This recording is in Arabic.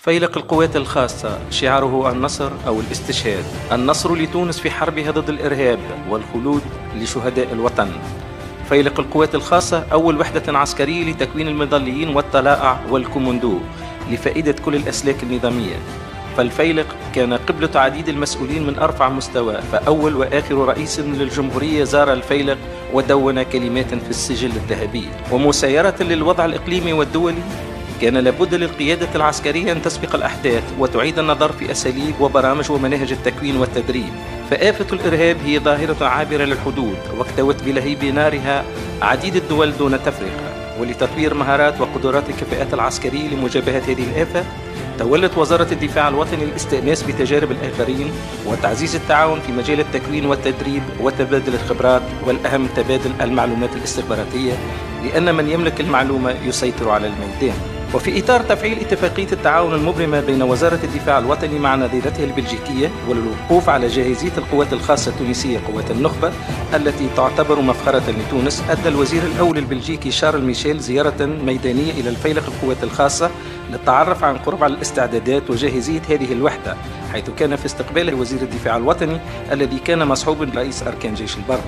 فيلق القوات الخاصة شعاره النصر أو الاستشهاد، النصر لتونس في حربها ضد الإرهاب والخلود لشهداء الوطن. فيلق القوات الخاصة أول وحدة عسكرية لتكوين المظليين والطلائع والكوموندو لفائدة كل الأسلاك النظامية. فالفيلق كان قبلة عديد المسؤولين من أرفع مستوى، فأول وآخر رئيس للجمهورية زار الفيلق ودون كلمات في السجل الذهبي. ومسايرة للوضع الإقليمي والدولي كان لابد للقيادة العسكرية أن تسبق الأحداث وتعيد النظر في أساليب وبرامج ومناهج التكوين والتدريب. فآفة الإرهاب هي ظاهرة عابرة للحدود، واكتوت بلهيب نارها عديد الدول دون تفرقة. ولتطوير مهارات وقدرات الكفاءات العسكرية لمجابهة هذه الآفة، تولت وزارة الدفاع الوطني الاستئناس بتجارب الآخرين وتعزيز التعاون في مجال التكوين والتدريب وتبادل الخبرات، والأهم تبادل المعلومات الاستخباراتية، لأن من يملك المعلومة يسيطر على الميدان. وفي إطار تفعيل اتفاقية التعاون المبرمة بين وزارة الدفاع الوطني مع نظيرتها البلجيكية، وللوقوف على جاهزية القوات الخاصة التونسية قوات النخبة التي تعتبر مفخرة لتونس، أدى الوزير الأول البلجيكي شارل ميشيل زيارة ميدانية إلى الفيلق القوات الخاصة للتعرف عن قرب على الاستعدادات وجاهزية هذه الوحدة، حيث كان في استقباله وزير الدفاع الوطني الذي كان مصحوبا برئيس أركان جيش البر.